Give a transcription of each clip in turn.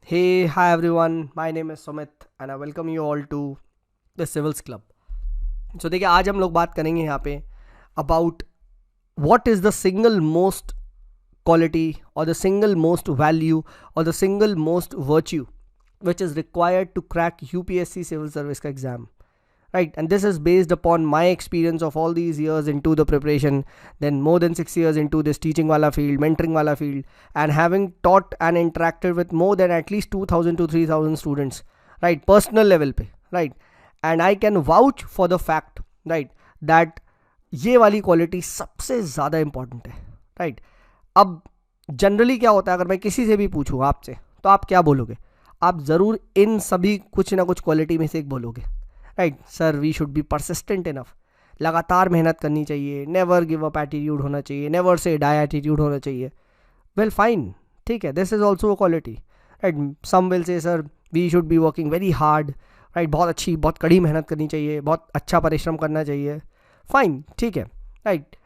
Hey, hi everyone. My name is Sumit and I welcome you all to the Civils Club. So देखिए आज हम लोग बात करेंगे यहाँ पे about what is the single most quality or the single most value or the single most virtue which is required to crack UPSC civil service का exam. Right, and this is based upon my experience of all these years into the preparation, then more than 6 years into this teaching wala field, mentoring wala field, and having taught and interacted with more than at least 2000 to 3000 students, right, personal level pe, right, and I can vouch for the fact, right, that ये वाली quality सबसे ज़्यादा important है. Right, अब generally क्या होता है, अगर मैं किसी से भी पूछूँ आपसे तो आप क्या बोलोगे? आप ज़रूर इन सभी कुछ ना कुछ क्वालिटी में से एक बोलोगे. Right sir, we should be persistent enough, लगातार मेहनत करनी चाहिए, नेवर गिव अप एटीट्यूड होना चाहिए, नेवर से डाई एटीट्यूड होना चाहिए. वेल फाइन, ठीक है, this is also a quality. Right, some will say sir we should be working very hard. Right, बहुत कड़ी मेहनत करनी चाहिए, बहुत अच्छा परिश्रम करना चाहिए. फाइन, ठीक है. Right,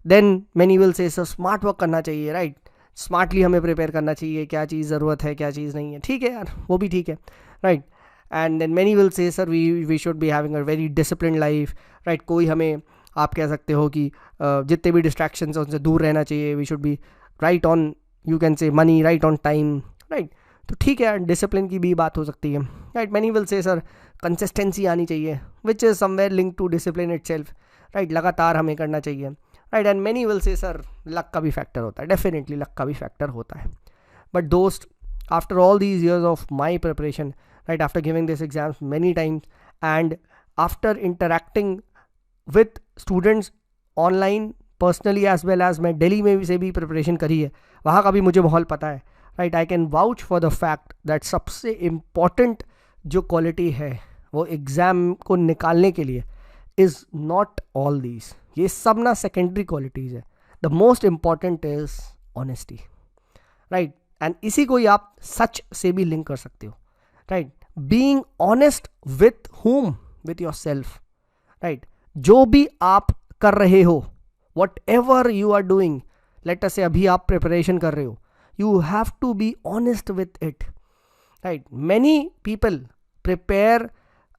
then many will say sir smart work करना चाहिए. राइट, स्मार्टली हमें प्रिपेयर करना चाहिए, क्या चीज़ ज़रूरत है क्या चीज़ नहीं है. ठीक है यार, वो भी ठीक है. Right, and then many will say sir we should be having a very discipline life. Right, कोई हमें, आप कह सकते हो कि जितने भी डिस्ट्रैक्शंस हैं उनसे दूर रहना चाहिए. We should be right on, you can say money, right on time. Right, तो ठीक है, डिसिप्लिन की भी बात हो सकती है. Right, many will say sir consistency आनी चाहिए, which is somewhere link to discipline itself. Right, लगातार हमें करना चाहिए. Right, and many will say sir luck का भी फैक्टर होता है. डेफिनेटली लक का भी फैक्टर होता है. बट दोस्त, after all these years of my preparation, right, after giving this exams many times and after interacting with students online personally as well as मैं दिल्ली में से भी प्रिपरेशन करी है, वहाँ का भी मुझे माहौल पता है. Right, I can vouch for the fact that सबसे इम्पॉर्टेंट जो क्वालिटी है वो एग्ज़ाम को निकालने के लिए इज़ नॉट ऑल दीज. ये सब ना सेकेंडरी क्वालिटीज़ है. The most important is honesty. Right, and इसी को ही आप सच से भी लिंक कर सकते हो. Right, being honest with whom, with yourself. Right, जो भी आप कर रहे हो, whatever you are doing, let us say अभी आप प्रिपरेशन कर रहे हो, you have to be honest with it. Right, many people prepare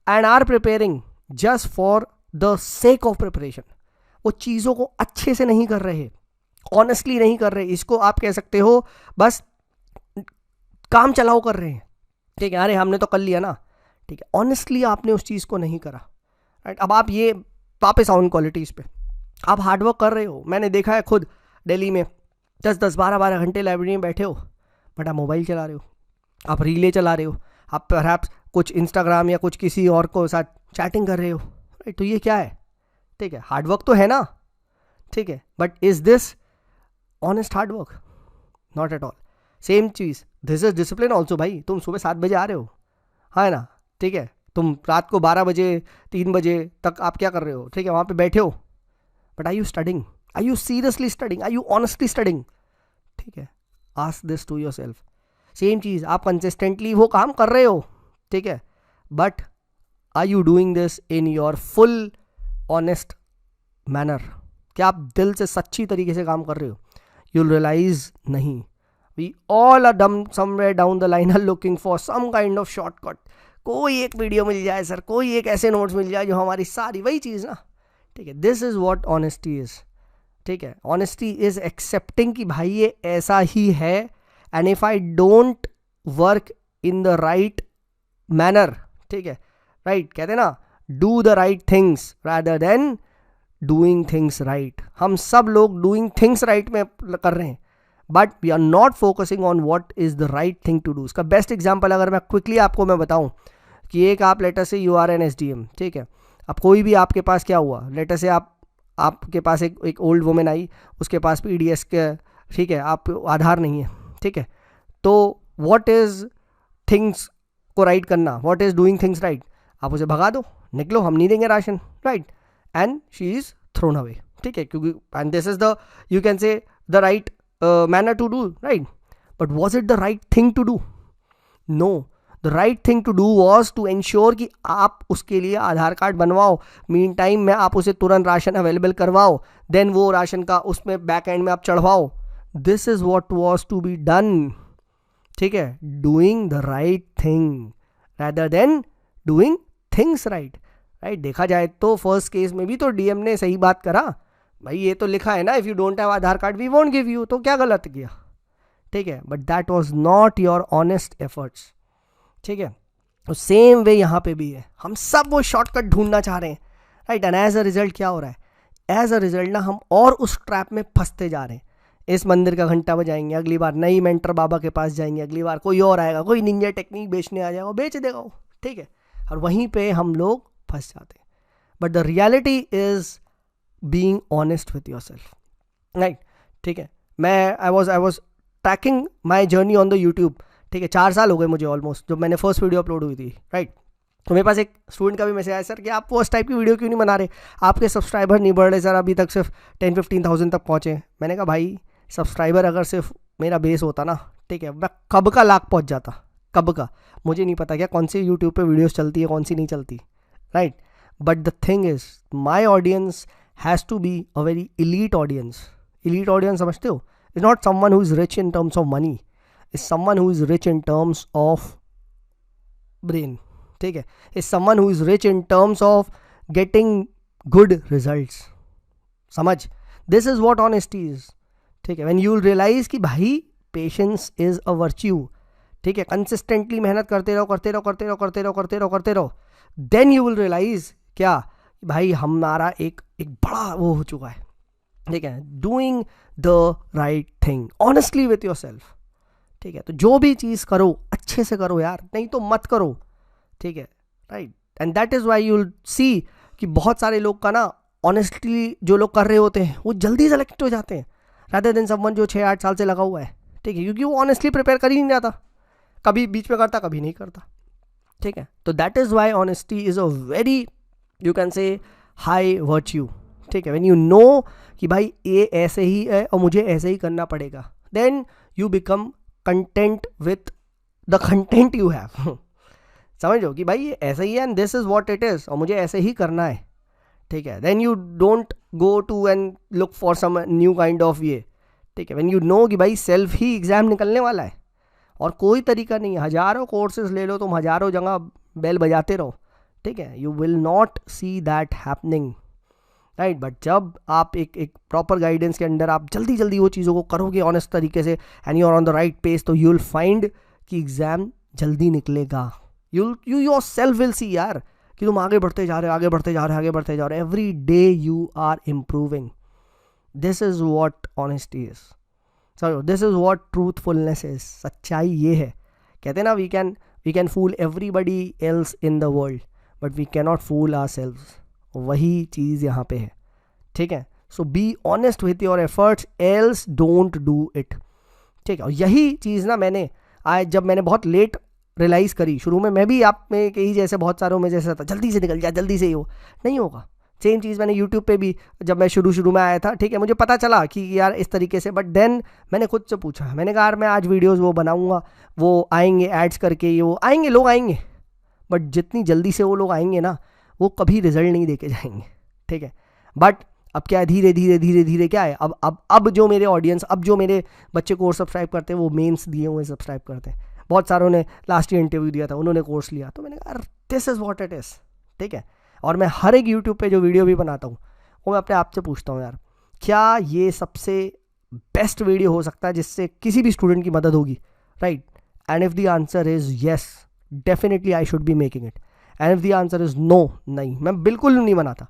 and are preparing just for the sake of preparation. वो चीज़ों को अच्छे से नहीं कर रहे, ऑनेस्टली नहीं कर रहे. इसको आप कह सकते हो बस काम चलाओ कर रहे हैं. ठीक है, अरे हमने तो कर लिया ना. ठीक है, ऑनेस्टली आपने उस चीज़ को नहीं करा. राइट, अब आप ये वापस आओ उन क्वालिटीज़ पे. आप हार्डवर्क कर रहे हो, मैंने देखा है खुद दिल्ली में 10-10, 12-12 घंटे लाइब्रेरी में बैठे हो, बट आप मोबाइल चला रहे हो, आप रीले चला रहे हो, आप परहैप्स कुछ इंस्टाग्राम या कुछ किसी और को साथ चैटिंग कर रहे हो. राइट, तो ये क्या है? ठीक है, हार्डवर्क तो है ना. ठीक है, but is this honest hard work? Not at all. Same cheese, this is discipline also. भाई तुम सुबह 7 बजे आ रहे हो, हाँ ना. ठीक है, तुम रात को 12 बजे 3 बजे तक आप क्या कर रहे हो? ठीक है, वहाँ पे बैठे हो, but are you studying? Are you seriously studying? Are you honestly studying? ठीक है, ask this to yourself. Same चीज़, आप कंसिस्टेंटली वो काम कर रहे हो, ठीक है, but are you doing this in your full honest manner? क्या आप दिल से सच्ची तरीके से काम कर रहे हो? you'll realize नहीं. We all are dumb somewhere down the line are looking for some kind of shortcut. कोई एक वीडियो मिल जाए सर, कोई एक ऐसे नोट्स मिल जाए जो हमारी सारी वही चीज़ ना. ठीक है, this is what honesty is. ठीक है, ऑनेस्टी इज़ एक्सेप्टिंग कि भाई ये ऐसा ही है, and if I don't work in the right manner, ठीक है, राइट, कहते हैं ना, do the right things rather than doing things right. हम सब लोग डूइंग थिंग्स राइट में कर रहे हैं, but we are not focusing on what is the right thing to do. इसका बेस्ट एग्जाम्पल अगर मैं क्विकली आपको मैं बताऊं कि एक आप लेटर से U R N S D M. ठीक है, अब कोई भी आपके पास क्या हुआ, लेटर से आपके पास एक ओल्ड वुमेन आई, उसके पास पी डी एस के, ठीक है, आप आधार नहीं है. ठीक है, तो वॉट इज़ थिंग्स को राइट करना, what is doing things right? आप उसे भगा दो, निकलो, हम नहीं देंगे ration. Right, and she is thrown away. ठीक है, क्योंकि and this is the, you can say the right manner to do. Right, but was it the right thing to do? No, the right thing to do was to ensure कि आप उसके लिए Aadhaar card बनवाओ, mean time में आप उसे तुरंत ration available करवाओ, देन वो राशन का उसमें बैक एंड में आप चढ़वाओ. This is what was to be done. ठीक है, doing the right thing rather than doing things right. Right, देखा जाए तो फर्स्ट केस में भी तो डीएम ने सही बात करा. भाई ये तो लिखा है ना, if you don't have Aadhaar card we won't give you, तो क्या गलत किया. ठीक है, but that was not your honest efforts. ठीक है, तो सेम वे यहाँ पे भी है. हम सब वो शॉर्टकट ढूंढना चाह रहे हैं. Right, and as a result क्या हो रहा है, एज अ रिजल्ट ना हम और उस ट्रैप में फंसते जा रहे हैं. इस मंदिर का घंटा बजाएंगे, अगली बार नई मेंटर बाबा के पास जाएंगे, अगली बार कोई और आएगा, कोई निंजा टेक्निक बेचने आ जाएगा, बेच देगा वो. ठीक है, और वहीं पे हम लोग फंस जाते हैं. But the reality is being honest with yourself. Right, ठीक है, मैं I was tracking my journey on the YouTube. ठीक है, 4 साल हो गए मुझे ऑलमोस्ट जब मैंने फर्स्ट वीडियो अपलोड हुई थी. राइट, तो मेरे पास एक स्टूडेंट का भी मैसेज आया, सर कि आप फर्स्ट टाइप की वीडियो क्यों नहीं बना रहे, आपके सब्सक्राइबर नहीं बढ़ रहे सर, अभी तक सिर्फ 10-15,000 तक पहुँचे. मैंने कहा भाई सब्सक्राइबर अगर सिर्फ मेरा बेस होता ना, ठीक है, मैं कब का लाख पहुँच जाता, कब का. मुझे नहीं पता क्या कौन सी यूट्यूब पे वीडियोस चलती है, कौन सी नहीं चलती. Right, but the thing is my audience has to be a very elite audience. Elite audience समझते हो, is not someone who is rich in terms of money, is someone who is rich in terms of brain. ठीक है, is someone who is rich in terms of getting good results. समझ, this is what honesty is. ठीक है, when you will realise कि भाई patience is a virtue. ठीक है, consistently मेहनत करते रहो करते रहो करते रहो करते रहो करते रहो करते रहो, देन यू विल रियलाइज क्या भाई हमारा एक बड़ा वो हो चुका है. ठीक है, doing the right thing honestly with your self. ठीक है, तो जो भी चीज़ करो अच्छे से करो यार, नहीं तो मत करो. ठीक है, right, and that is why you will see कि बहुत सारे लोग का ना ऑनेस्टली जो लोग कर रहे होते हैं वो जल्दी सेलेक्ट हो जाते हैं रादर देन समवन जो 6-8 साल से लगा हुआ है. ठीक है, क्योंकि वो ऑनेस्टली प्रिपेयर कर ही नहीं जाता, कभी बीच में करता कभी नहीं करता. ठीक है, तो that is why honesty is a very you can से हाई वर्च्यू. ठीक है, व्हेन यू नो कि भाई ये ऐसे ही है और मुझे ऐसे ही करना पड़ेगा, then you become content with the content you have. समझो कि भाई ये ऐसा ही है and this is what it is और मुझे ऐसे ही करना है. ठीक है, then you don't go to and look for some new kind of ये. ठीक है, व्हेन यू नो कि भाई सेल्फ ही एग्ज़ाम निकलने वाला है और कोई तरीका नहीं है, हज़ारों कोर्सेज ले लो तुम, हज़ारों जगह बेल बजाते रहो. ठीक है, you will not see that happening. Right, but जब आप एक प्रॉपर गाइडेंस के अंडर आप जल्दी जल्दी वो चीज़ों को करोगे ऑनेस्ट तरीके से and you are on the right page, तो यू विल फाइंड कि एग्ज़ाम जल्दी निकलेगा. You yourself will see यार कि तुम आगे बढ़ते जा रहे हो, आगे बढ़ते जा रहे हो, आगे बढ़ते जा रहे हो. Every day you are improving. This is what honesty is. So this is what truthfulness is. सच्चाई ये है. कहते हैं ना, we can fool everybody else in the world but we cannot fool ourselves. वही चीज़ यहाँ पे है. ठीक है, so be honest with your efforts else don't do it. ठीक है, और यही चीज़ ना मैंने आज जब मैंने बहुत लेट रियलाइज़ करी, शुरू में मैं भी आप में कहीं जैसे बहुत सारों में जैसा था, जल्दी से निकल जाए, जल्दी से ही हो, नहीं होगा. सेम चीज़ मैंने यूट्यूब पे भी जब मैं शुरू में आया था. ठीक है, मुझे पता चला कि यार इस तरीके से, बट देन मैंने खुद से पूछा, मैंने कहा यार मैं आज वीडियोस वो बनाऊंगा, वो आएंगे एड्स करके, ये वो आएंगे, लोग आएंगे, बट जितनी जल्दी से वो लोग आएंगे ना वो कभी रिजल्ट नहीं देके जाएंगे. ठीक है, बट अब क्या है, धीरे धीरे धीरे धीरे क्या है, अब जो मेरे ऑडियंस, अब जो मेरे बच्चे कोर्स सब्सक्राइब करते हैं वो मेंस दिए हुए सब्सक्राइब करते हैं. बहुत सारों ने लास्ट ईयर इंटरव्यू दिया था, उन्होंने कोर्स लिया, तो मैंने कहा this is what it is. ठीक है, और मैं हर एक यूट्यूब पे जो वीडियो भी बनाता हूँ वो मैं अपने आप से पूछता हूँ यार क्या ये सबसे बेस्ट वीडियो हो सकता है जिससे किसी भी स्टूडेंट की मदद होगी. Right, and if the answer is yes, definitely I should be making it. And if the answer is no, नहीं, मैं बिल्कुल नहीं बनाता.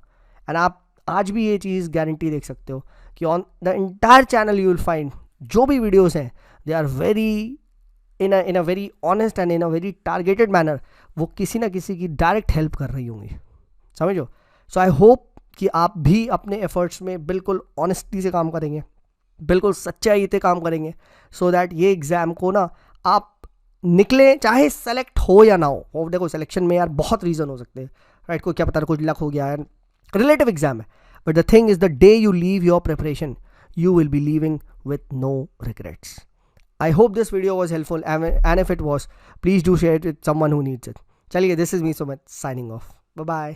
एंड आप आज भी ये चीज़ गारंटी देख सकते हो कि on the entire channel you will find जो भी वीडियोज़ हैं they are very in a very honest and in a very targeted manner, वो किसी ना किसी की डायरेक्ट हेल्प कर रही होंगी. समझो. सो आई होप कि आप भी अपने एफर्ट्स में बिल्कुल ऑनेस्टी से काम करेंगे, बिल्कुल सच्चाई से काम करेंगे, सो दैट ये एग्ज़ाम को ना आप निकले, चाहे सेलेक्ट हो या ना हो. वो देखो सिलेक्शन में यार बहुत रीज़न हो सकते हैं. राइट, कोई क्या पता कुछ लक हो गया है, रिलेटिव एग्जाम है. But the thing is the day you leave your preparation you will be leaving with no regrets. I hope this video was helpful, and if it was, please do share it with someone who needs it. Chaliye, this is me Sumit signing off. Bye bye.